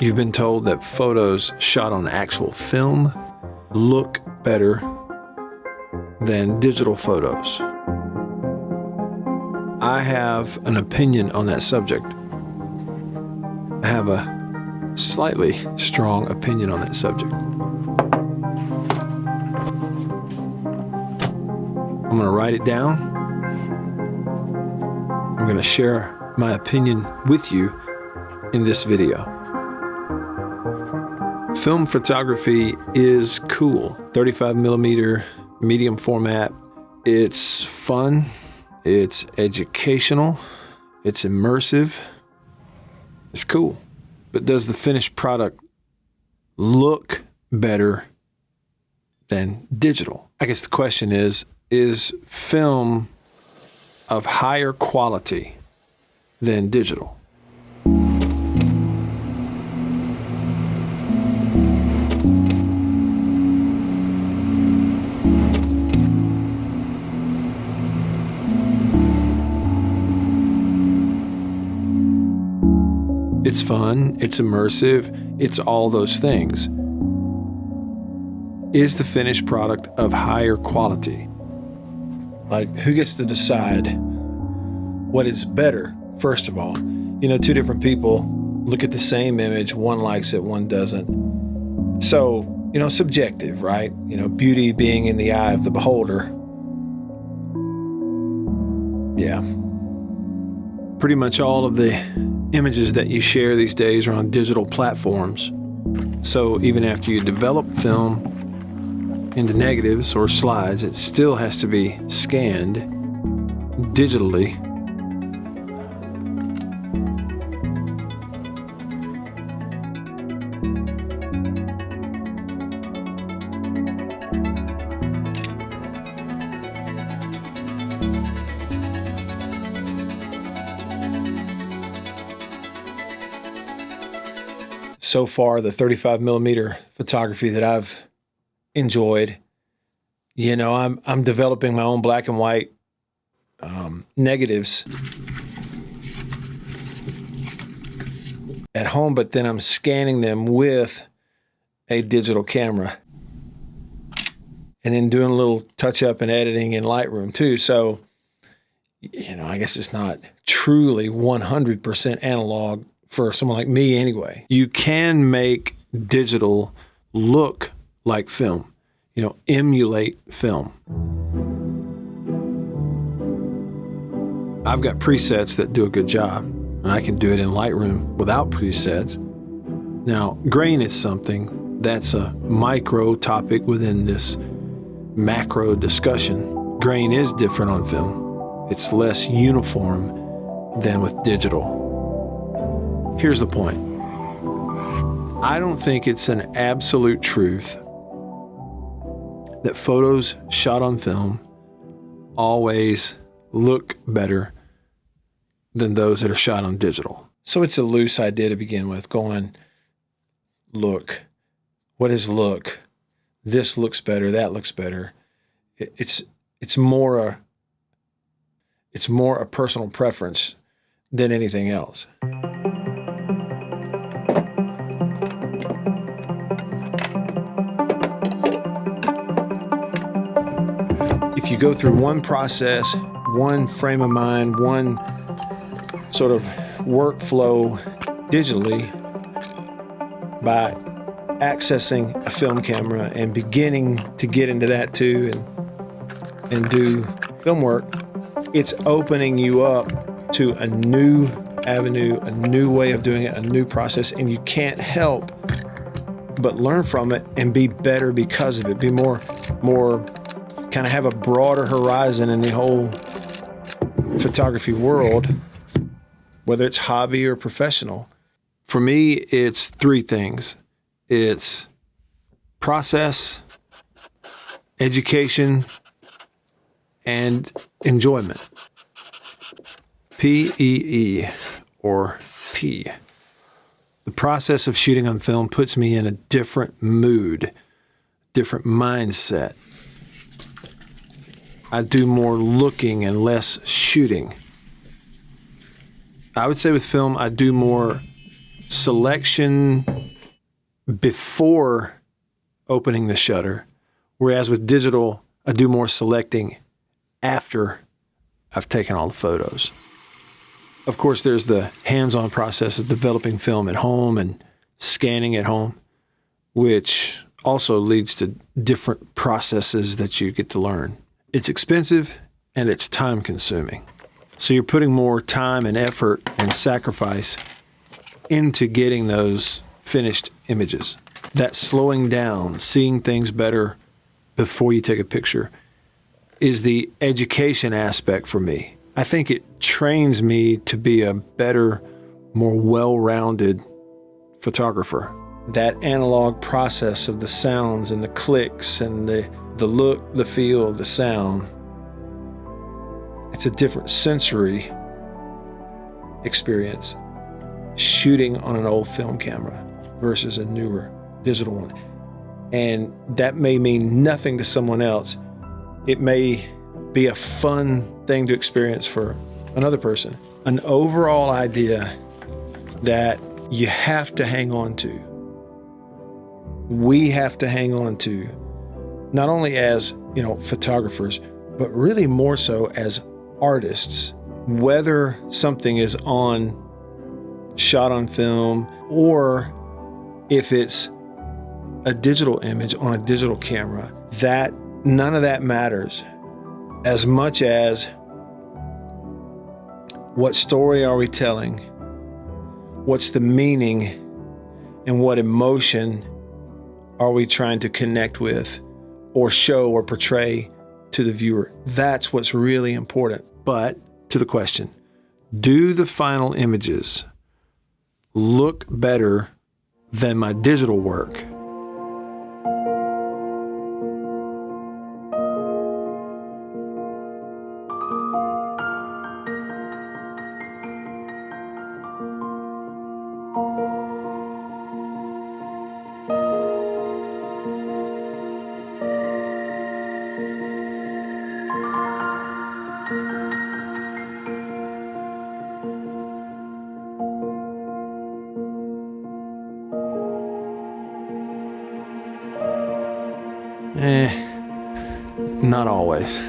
You've been told that photos shot on actual film look better than digital photos. I have an opinion on that subject. I have a slightly strong opinion on that subject. I'm going to write it down. I'm going to share my opinion with you in this video. Film photography is cool. 35 millimeter medium format. It's fun. It's educational. It's immersive. It's cool. But does the finished product look better than digital? I guess the question is film of higher quality than digital? It's fun, it's immersive, it's all those things. Is the finished product of higher quality? Like, who gets to decide what is better, first of all? You know, two different people look at the same image, one likes it, one doesn't. So, you know, subjective, right? You know, beauty being in the eye of the beholder. Yeah. Pretty much all of the images that you share these days are on digital platforms. So even after you develop film into negatives or slides, it still has to be scanned digitally. So far, the 35 millimeter photography that I've enjoyed, you know, I'm developing my own black and white negatives at home, but then I'm scanning them with a digital camera and then doing a little touch up and editing in Lightroom too. So, you know, I guess it's not truly 100% analog for someone like me anyway. You can make digital look like film, you know, emulate film. I've got presets that do a good job, and I can do it in Lightroom without presets. Now, grain is something that's a micro topic within this macro discussion. Grain is different on film. It's less uniform than with digital. Here's the point. I don't think it's an absolute truth that photos shot on film always look better than those that are shot on digital. So it's a loose idea to begin with, going, look, what is look? This looks better, that looks better. It's more a personal preference than anything else. If you go through one process, one frame of mind, one sort of workflow digitally by accessing a film camera and beginning to get into that too and do film work, it's opening you up to a new avenue, a new way of doing it, a new process, and you can't help but learn from it and be better because of it, be more kind of have a broader horizon in the whole photography world, whether it's hobby or professional. For me, it's three things. It's process, education, and enjoyment. PEE, or P. The process of shooting on film puts me in a different mood, different mindset. I do more looking and less shooting. I would say with film, I do more selection before opening the shutter, whereas with digital, I do more selecting after I've taken all the photos. Of course, there's the hands-on process of developing film at home and scanning at home, which also leads to different processes that you get to learn. It's expensive and it's time-consuming. So you're putting more time and effort and sacrifice into getting those finished images. That slowing down, seeing things better before you take a picture is the education aspect for me. I think it trains me to be a better, more well-rounded photographer. That analog process of the sounds and the clicks and the look, the feel, the sound, it's a different sensory experience shooting on an old film camera versus a newer digital one. And that may mean nothing to someone else. It may be a fun thing to experience for another person. An overall idea that you have to hang on to. We have to hang on to, not only as, photographers, but really more so as artists. Whether something is shot on film, or if it's a digital image on a digital camera, that none of that matters as much as what story are we telling, what's the meaning, and what emotion are we trying to connect with or show or portray to the viewer. That's what's really important. But to the question, do the final images look better than my digital work? Not always.